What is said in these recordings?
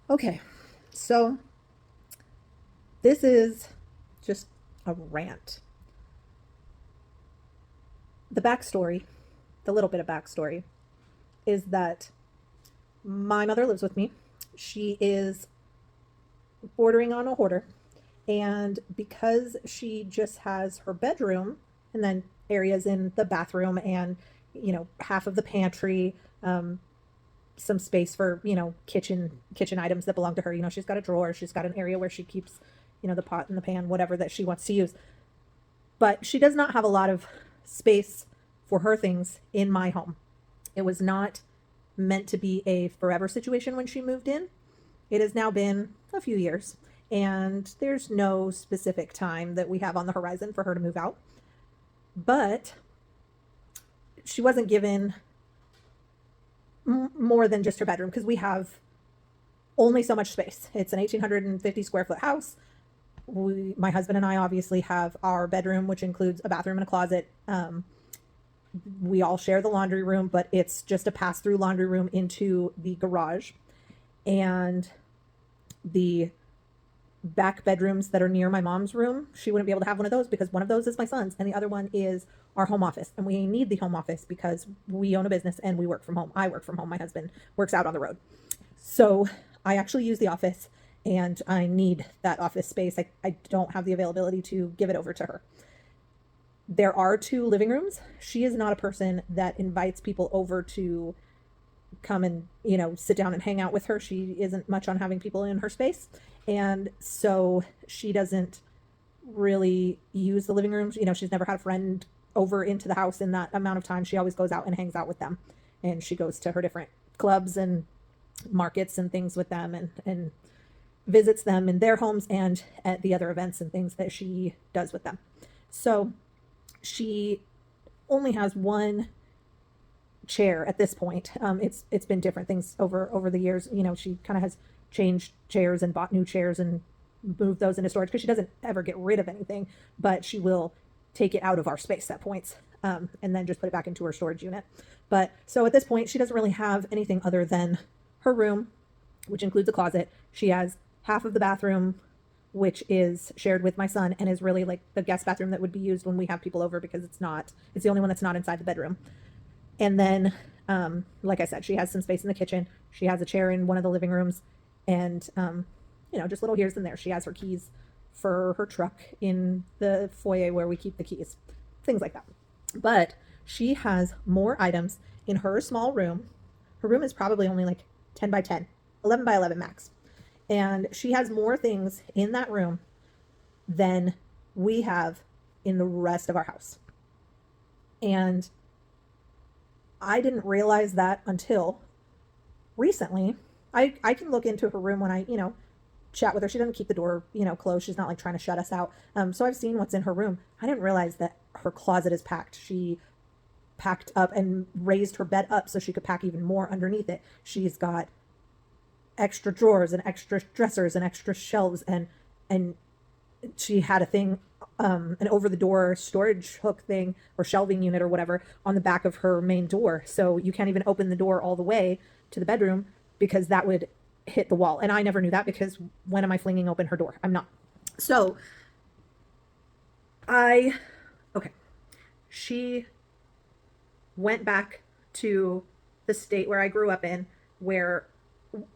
Okay, so this is just a rant. The backstory, the little bit of backstory, is that my mother lives with me. She is bordering on a hoarder. And because she just has her bedroom and then areas in the bathroom and, half of the pantry, some space for, kitchen items that belong to her. She's got a drawer, she's got an area where she keeps, the pot and the pan, whatever that she wants to use. But she does not have a lot of space for her things in my home. It was not meant to be a forever situation when she moved in. It has now been a few years, and there's no specific time that we have on the horizon for her to move out. But she wasn't given more than just her bedroom because we have only so much space. It's an 1,850 square foot house. My husband and I obviously have our bedroom, which includes a bathroom and a closet. We all share the laundry room, but it's just a pass through laundry room into the garage. And the back bedrooms that are near my mom's room, she wouldn't be able to have one of those because one of those is my son's and the other one is our home office. And we need the home office because we own a business and we work from home. I work from home. My husband works out on the road. So I actually use the office and I need that office space. I don't have the availability to give it over to her. There are two living rooms. She is not a person that invites people over to come and, sit down and hang out with her. She isn't much on having people in her space. And so she doesn't really use the living rooms. She's never had a friend over into the house in that amount of time. She always goes out and hangs out with them. And she goes to her different clubs and markets and things with them and visits them in their homes and at the other events and things that she does with them. So she only has one chair at this point. It's been different things over the years. She kind of has changed chairs and bought new chairs and moved those into storage because she doesn't ever get rid of anything, but she will take it out of our space at points, and then just put it back into her storage unit. But so at this point, she doesn't really have anything other than her room, which includes a closet. She has half of the bathroom, which is shared with my son and is really like the guest bathroom that would be used when we have people over because it's the only one that's not inside the bedroom. And then, like I said, she has some space in the kitchen. She has a chair in one of the living rooms and, just little here's and there. She has her keys for her truck in the foyer where we keep the keys, things like that. But she has more items in her small room. Her room is probably only like 10 by 10, 11 by 11 max. And she has more things in that room than we have in the rest of our house. And I didn't realize that until recently. I can look into her room when I, chat with her. She doesn't keep the door, closed. She's not like trying to shut us out. So I've seen what's in her room. I didn't realize that her closet is packed. She packed up and raised her bed up so she could pack even more underneath it. She's got extra drawers and extra dressers and extra shelves and she had a thing, an over the door storage hook thing or shelving unit or whatever on the back of her main door. So you can't even open the door all the way to the bedroom because that would hit the wall. And I never knew that because when am I flinging open her door? I'm not. So okay. She went back to the state where I grew up in, where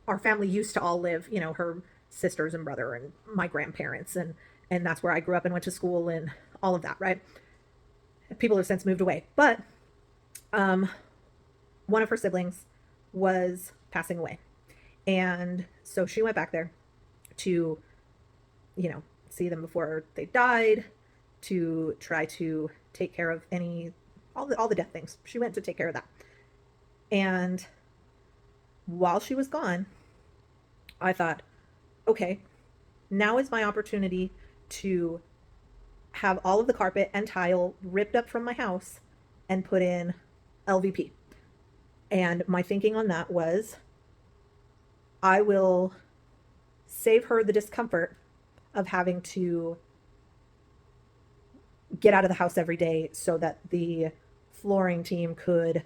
our family used to all live, her sisters and brother and my grandparents. And that's where I grew up and went to school and all of that, right? People have since moved away. But one of her siblings was passing away. And so she went back there to, see them before they died, to try to take care of all the death things. She went to take care of that. And while she was gone, I thought, okay, now is my opportunity to have all of the carpet and tile ripped up from my house and put in LVP. And my thinking on that was, I will save her the discomfort of having to get out of the house every day so that the flooring team could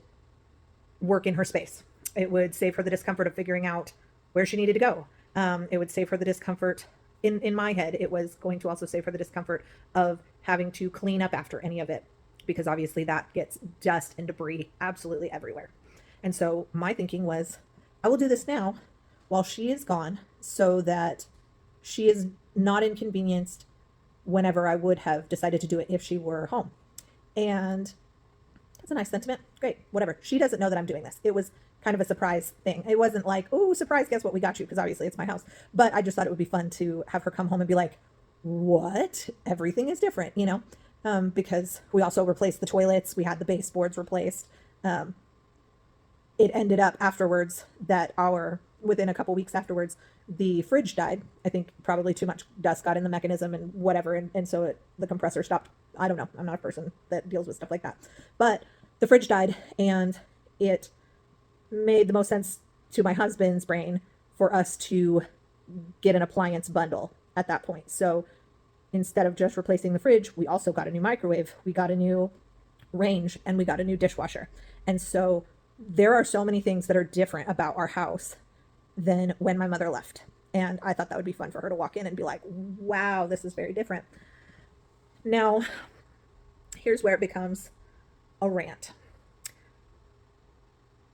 work in her space. It would save her the discomfort of figuring out where she needed to go. It would save her the discomfort. In my head, it was going to also save her the discomfort of having to clean up after any of it, because obviously that gets dust and debris absolutely everywhere. And so my thinking was, I will do this now while she is gone, so that she is not inconvenienced whenever I would have decided to do it if she were home. And that's a nice sentiment. Great, whatever. She doesn't know that I'm doing this. It was kind of a surprise thing. It wasn't like, oh, surprise, guess what we got you? Because obviously it's my house. But I just thought it would be fun to have her come home and be like, what? Everything is different, because we also replaced the toilets. We had the baseboards replaced. It ended up afterwards that within a couple weeks afterwards, the fridge died. I think probably too much dust got in the mechanism and whatever. And so the compressor stopped. I don't know. I'm not a person that deals with stuff like that. But the fridge died, and it made the most sense to my husband's brain for us to get an appliance bundle at that point. So instead of just replacing the fridge, we also got a new microwave, we got a new range, and we got a new dishwasher. And so there are so many things that are different about our house than when my mother left. And I thought that would be fun for her to walk in and be like, wow, this is very different. Now, here's where it becomes a rant.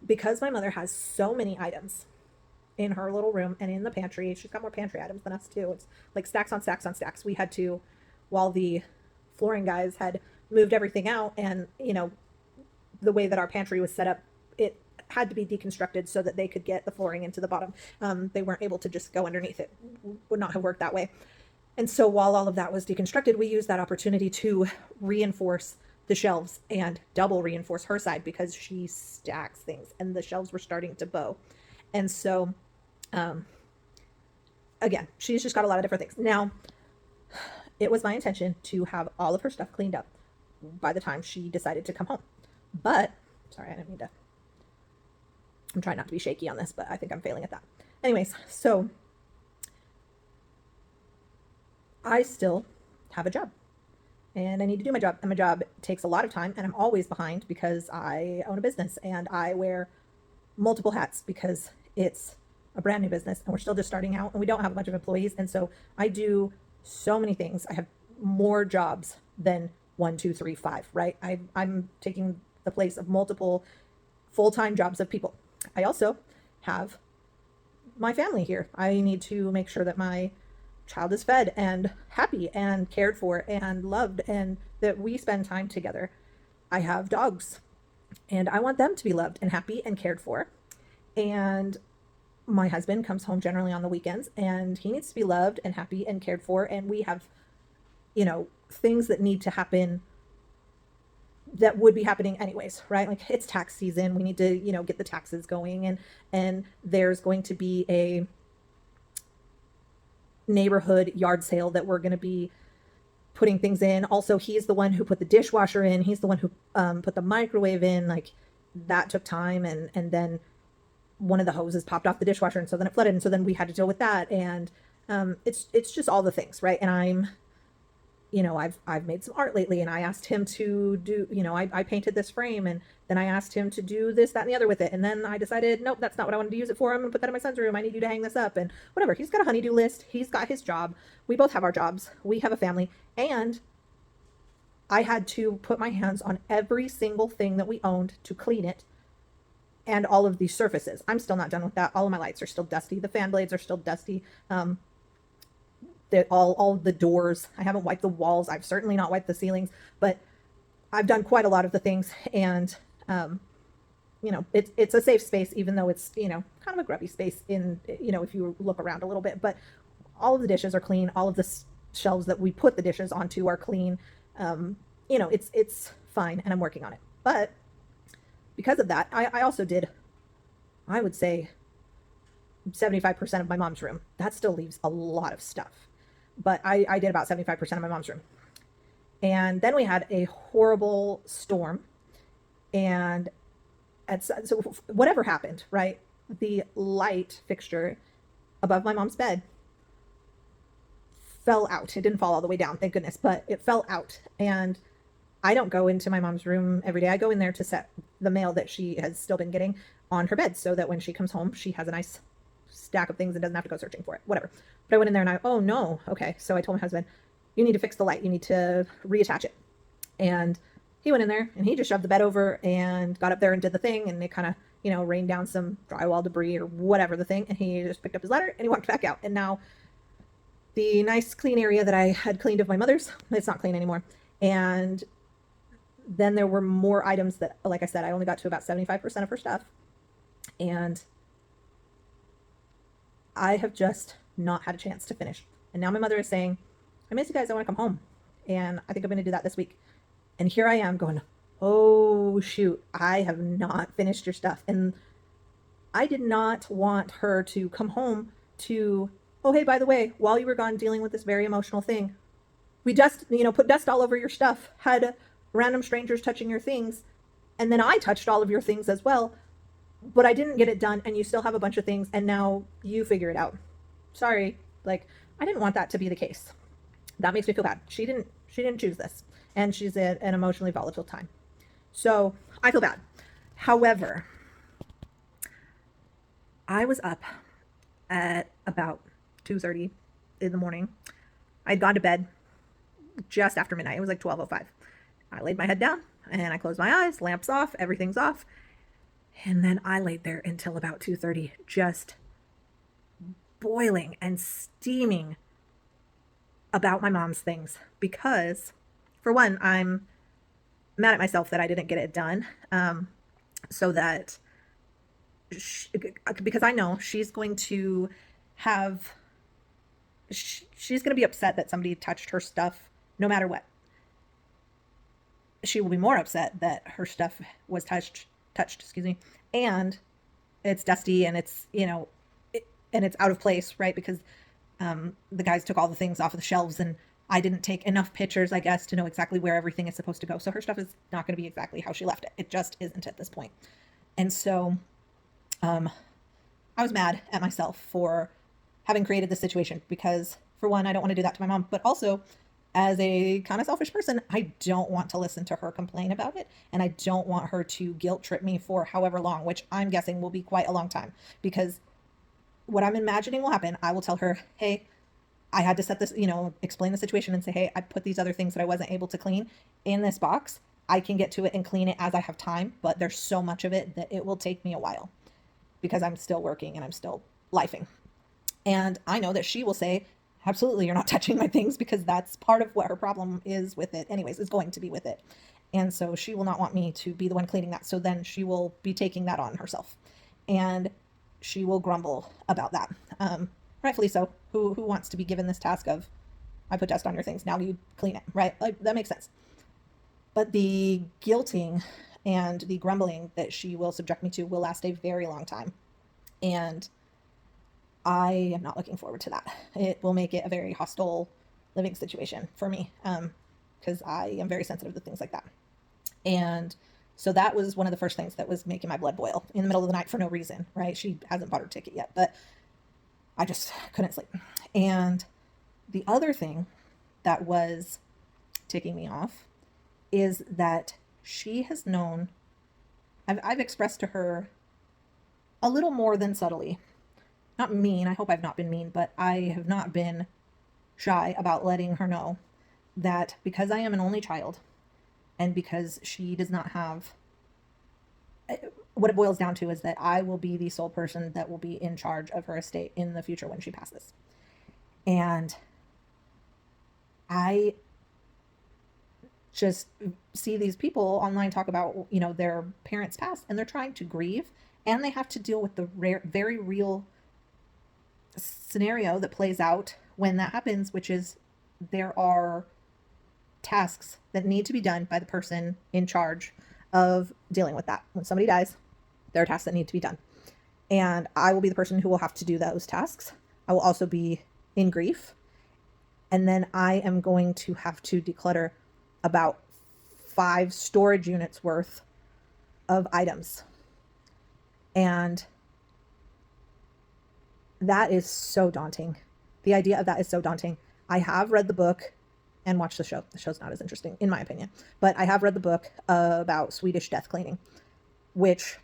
Because my mother has so many items in her little room and in the pantry, she's got more pantry items than us too. It's like stacks on stacks on stacks. We had to, while the flooring guys had moved everything out, and the way that our pantry was set up, it had to be deconstructed so that they could get the flooring into the bottom. They weren't able to just go underneath. It would not have worked that way. And so while all of that was deconstructed, we used that opportunity to reinforce the shelves and double reinforce her side, because she stacks things and the shelves were starting to bow. And so, again, she's just got a lot of different things. Now, it was my intention to have all of her stuff cleaned up by the time she decided to come home. But, sorry, I didn't mean to. I'm trying not to be shaky on this, but I think I'm failing at that. Anyways, so I still have a job. And I need to do my job. And my job takes a lot of time. And I'm always behind because I own a business. And I wear multiple hats because it's a brand new business. And we're still just starting out. And we don't have a bunch of employees. And so I do so many things. I have more jobs than 1, 2, 3, 5, right? I'm taking the place of multiple full-time jobs of people. I also have my family here. I need to make sure that my child is fed and happy and cared for and loved, and that we spend time together. I have dogs, and I want them to be loved and happy and cared for. And my husband comes home generally on the weekends, and he needs to be loved and happy and cared for. And we have, things that need to happen that would be happening anyways, right? Like it's tax season. We need to, get the taxes going, and there's going to be a neighborhood yard sale that we're going to be putting things in. Also, he's the one who put the dishwasher in. He's the one who put the microwave in. Like that took time, and then one of the hoses popped off the dishwasher, and so then it flooded, and so then we had to deal with that. And it's just all the things, right? And I'm, I've made some art lately, and I asked him to do, I painted this frame, and then I asked him to do this, that, and the other with it. And then I decided, nope, that's not what I wanted to use it for. I'm going to put that in my son's room. I need you to hang this up, and whatever. He's got a honey-do list. He's got his job. We both have our jobs. We have a family. And I had to put my hands on every single thing that we owned to clean it, and all of these surfaces. I'm still not done with that. All of my lights are still dusty. The fan blades are still dusty. All the doors. I haven't wiped the walls. I've certainly not wiped the ceilings, but I've done quite a lot of the things. And, it's a safe space, even though it's, kind of a grubby space if you look around a little bit, but all of the dishes are clean. All of the shelves that we put the dishes onto are clean. It's fine, and I'm working on it. But because of that, I also did, I would say, 75% of my mom's room. That still leaves a lot of stuff. But I did about 75% of my mom's room. And then we had a horrible storm. And so whatever happened, right? The light fixture above my mom's bed fell out. It didn't fall all the way down, thank goodness, but it fell out. And I don't go into my mom's room every day. I go in there to set the mail that she has still been getting on her bed, so that when she comes home, she has a nice stack of things and doesn't have to go searching for it, whatever. But I went in there and oh no, okay. So I told my husband, you need to fix the light. You need to reattach it. And he went in there and he just shoved the bed over and got up there and did the thing. And it kind of, rained down some drywall debris or whatever the thing. And he just picked up his ladder and he walked back out. And now the nice clean area that I had cleaned of my mother's, it's not clean anymore. And then there were more items that, like I said, I only got to about 75% of her stuff. And I have just not had a chance to finish. And now my mother is saying, I miss you guys. I want to come home. And I think I'm going to do that this week. And here I am going, oh, shoot, I have not finished your stuff. And I did not want her to come home to, oh, hey, by the way, while you were gone dealing with this very emotional thing, we just, put dust all over your stuff, had random strangers touching your things. And then I touched all of your things as well. But I didn't get it done. And you still have a bunch of things. And now you figure it out. Sorry. Like, I didn't want that to be the case. That makes me feel bad. She didn't choose this. And she's at an emotionally volatile time. So I feel bad. However, I was up at about 2:30 in the morning. I'd gone to bed just after midnight. It was like 12:05. I laid my head down and I closed my eyes, lamps off, everything's off. And then I laid there until about 2:30, just boiling and steaming about my mom's things. Because, for one, I'm mad at myself that I didn't get it done. Because I know she's going to she's going to be upset that somebody touched her stuff no matter what. She will be more upset that her stuff was touched, and it's dusty and it's, and it's out of place, right? Because the guys took all the things off of the shelves and I didn't take enough pictures, I guess, to know exactly where everything is supposed to go. So her stuff is not going to be exactly how she left it. It just isn't at this point. And so I was mad at myself for having created this situation because, for one, I don't want to do that to my mom, but also, as a kind of selfish person, I don't want to listen to her complain about it. And I don't want her to guilt trip me for however long, which I'm guessing will be quite a long time. Because what I'm imagining will happen, I will tell her, hey, I had to set this, explain the situation and say, hey, I put these other things that I wasn't able to clean in this box. I can get to it and clean it as I have time, but there's so much of it that it will take me a while because I'm still working and I'm still lifing. And I know that she will say, absolutely, you're not touching my things, because that's part of what her problem is with it anyways, is going to be with it. And so she will not want me to be the one cleaning that. So then she will be taking that on herself. And she will grumble about that. Rightfully so. Who wants to be given this task of, I put dust on your things, now you clean it, right? Like, that makes sense. But the guilting and the grumbling that she will subject me to will last a very long time. And I am not looking forward to that. It will make it a very hostile living situation for me, because I am very sensitive to things like that. And so that was one of the first things that was making my blood boil in the middle of the night for no reason, right? She hasn't bought her ticket yet, but I just couldn't sleep. And the other thing that was ticking me off is that she has known, I've expressed to her a little more than subtly, not mean, I hope I've not been mean, but I have not been shy about letting her know that because I am an only child and because she does not have, what it boils down to is that I will be the sole person that will be in charge of her estate in the future when she passes. And I just see these people online talk about, their parents passed and they're trying to grieve and they have to deal with the very real scenario that plays out when that happens, which is there are tasks that need to be done by the person in charge of dealing with that. When somebody dies, there are tasks that need to be done. And I will be the person who will have to do those tasks. I will also be in grief. And then I am going to have to declutter about 5 storage units worth of items. And that is so daunting. The idea of that is so daunting. I have read the book and watched the show. The show's not as interesting, in my opinion. But I have read the book about Swedish Death Cleaning, which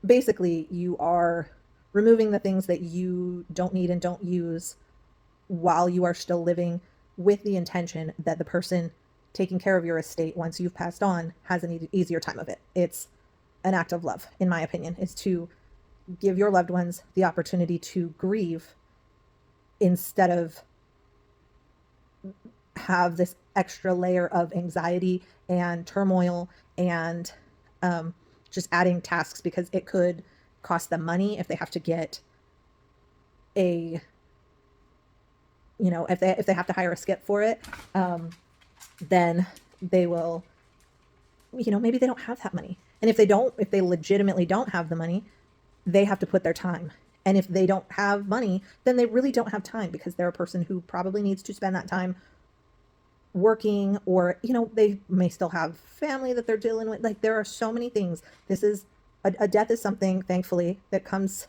basically you are removing the things that you don't need and don't use while you are still living, with the intention that the person taking care of your estate once you've passed on has an easier time of it. It's an act of love, in my opinion, is to give your loved ones the opportunity to grieve instead of have this extra layer of anxiety and turmoil and just adding tasks, because it could cost them money if they have to get a, if they have to hire a skip for it, then they will, maybe they don't have that money. And if they legitimately don't have the money, they have to put their time. And if they don't have money, then they really don't have time, because they're a person who probably needs to spend that time working, or, they may still have family that they're dealing with. Like, there are so many things. This is a death is something, thankfully, that comes,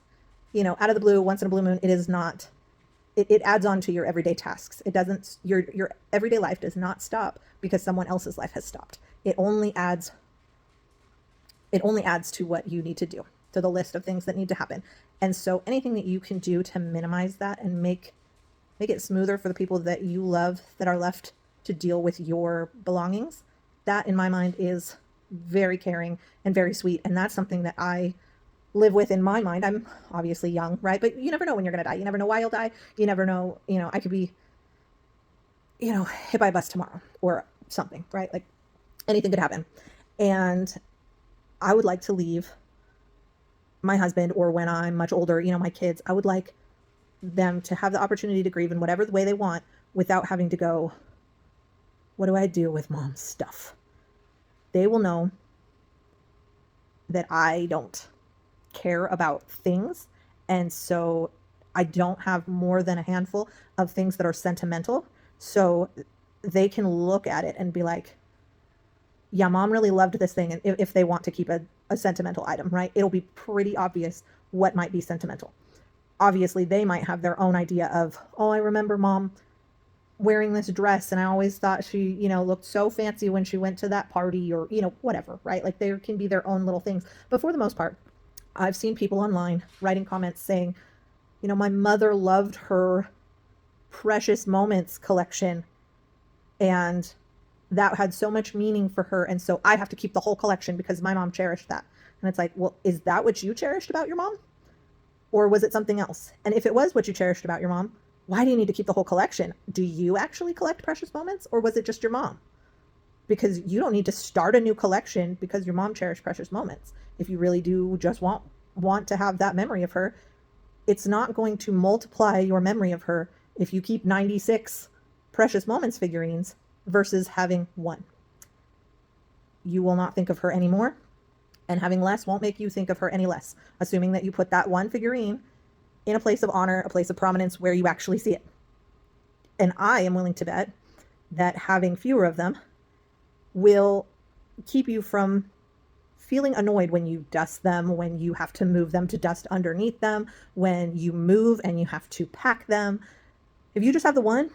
out of the blue, once in a blue moon. It is not, it adds on to your everyday tasks. It doesn't, your everyday life does not stop because someone else's life has stopped. It only adds to what you need to do, to the list of things that need to happen. And so anything that you can do to minimize that and make it smoother for the people that you love that are left to deal with your belongings, that in my mind is very caring and very sweet. And that's something that I live with in my mind. I'm obviously young, right? But you never know when you're going to die. You never know why you'll die. You never know, I could be, hit by a bus tomorrow or something, right? Like, anything could happen. And I would like to leave my husband, or when I'm much older, my kids, I would like them to have the opportunity to grieve in whatever way they want without having to go, what do I do with mom's stuff? They will know that I don't care about things. And so I don't have more than a handful of things that are sentimental. So they can look at it and be like, yeah, mom really loved this thing. And if they want to keep a sentimental item, right, it'll be pretty obvious what might be sentimental. Obviously, they might have their own idea of, oh, I remember mom wearing this dress, and I always thought she, looked so fancy when she went to that party, or, whatever, right? Like, there can be their own little things. But for the most part, I've seen people online writing comments saying, my mother loved her Precious Moments collection, and that had so much meaning for her, and so I have to keep the whole collection because my mom cherished that. And it's like, well, is that what you cherished about your mom? Or was it something else? And if it was what you cherished about your mom, why do you need to keep the whole collection? Do you actually collect precious moments, or was it just your mom? Because you don't need to start a new collection because your mom cherished precious moments. If you really do just want to have that memory of her, it's not going to multiply your memory of her if you keep 96 precious moments figurines versus having one. You will not think of her anymore, and having less won't make you think of her any less, assuming that you put that one figurine in a place of honor, a place of prominence where you actually see it. And I am willing to bet that having fewer of them will keep you from feeling annoyed when you dust them, when you have to move them to dust underneath them, when you move and you have to pack them. If you just have the one,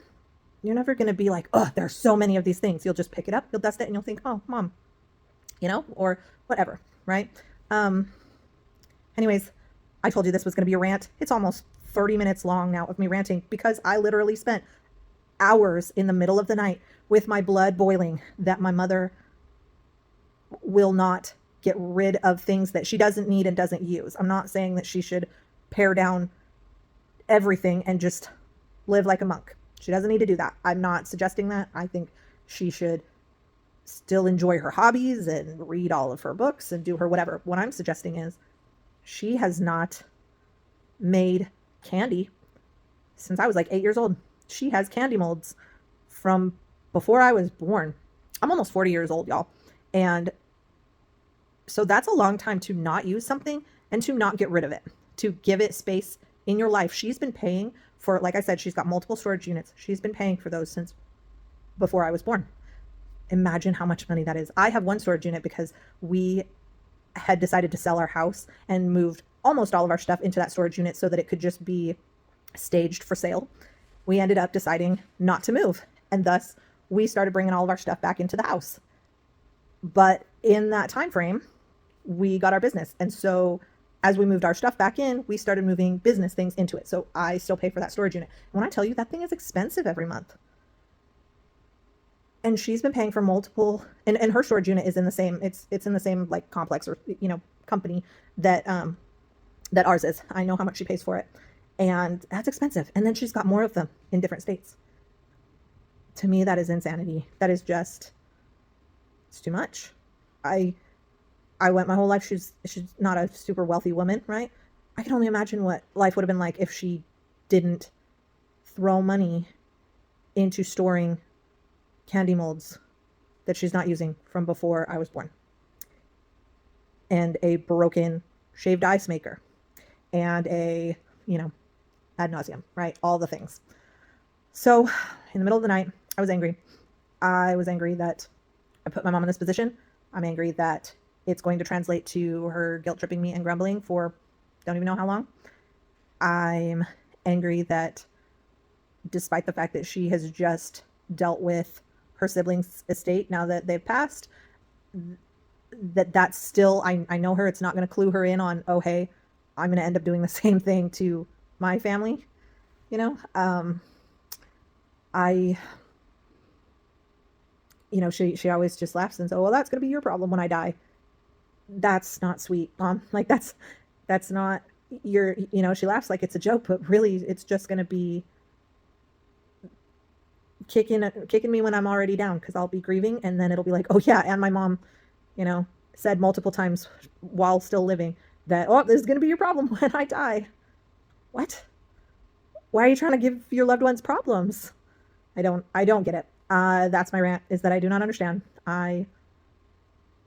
you're never going to be like, oh, there's so many of these things. You'll just pick it up, you'll dust it, and you'll think, oh, mom, or whatever, right? Anyways, I told you this was going to be a rant. It's almost 30 minutes long now of me ranting, because I literally spent hours in the middle of the night with my blood boiling that my mother will not get rid of things that she doesn't need and doesn't use. I'm not saying that she should pare down everything and just live like a monk. She doesn't need to do that. I'm not suggesting that. I think she should still enjoy her hobbies and read all of her books and do her whatever. What I'm suggesting is, she has not made candy since I was like 8 years old. She has candy molds from before I was born. I'm almost 40 years old, y'all. And so that's a long time to not use something and to not get rid of it, to give it space in your life. She's been paying for, like I said, she's got multiple storage units. She's been paying for those since before I was born. Imagine how much money that is. I have one storage unit because we had decided to sell our house and moved almost all of our stuff into that storage unit so that it could just be staged for sale. We ended up deciding not to move, and thus we started bringing all of our stuff back into the house. But in that time frame, we got our business, and so as we moved our stuff back in, we started moving business things into it. So I still pay for that storage unit. When I tell you that thing is expensive every month. And she's been paying for multiple, and her storage unit is in the same, it's in the same like complex or, company that, that ours is. I know how much she pays for it. And that's expensive. And then she's got more of them in different states. To me, that is insanity. That is just, it's too much. I went my whole life. She's not a super wealthy woman, right? I can only imagine what life would have been like if she didn't throw money into storing candy molds that she's not using from before I was born, and a broken shaved ice maker, and a, ad nauseum, right? All the things. So in the middle of the night, I was angry. I was angry that I put my mom in this position. I'm angry that it's going to translate to her guilt tripping me and grumbling for don't even know how long. I'm angry that despite the fact that she has just dealt with her siblings' estate now that they've passed, that's still, I know her, it's not going to clue her in on, oh, hey, I'm going to end up doing the same thing to my family. She always just laughs and says, oh, well, that's going to be your problem when I die. That's not sweet, Mom. Like that's not your, she laughs like it's a joke, but really it's just going to be kicking me when I'm already down, because I'll be grieving, and then it'll be like, oh yeah, and my mom, said multiple times while still living that, oh, this is going to be your problem when I die. What? Why are you trying to give your loved ones problems? I don't get it. That's my rant, is that I do not understand. I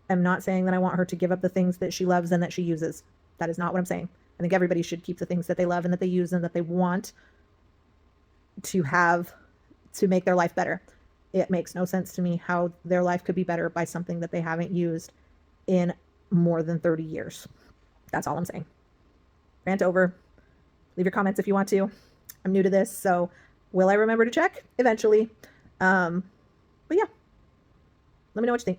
am not saying that I want her to give up the things that she loves and that she uses. That is not what I'm saying. I think everybody should keep the things that they love and that they use and that they want to have to make their life better. It makes no sense to me how their life could be better by something that they haven't used in more than 30 years. That's all I'm saying. Rant over. Leave your comments if you want to. I'm new to this, so will I remember to check? Eventually. But yeah. Let me know what you think.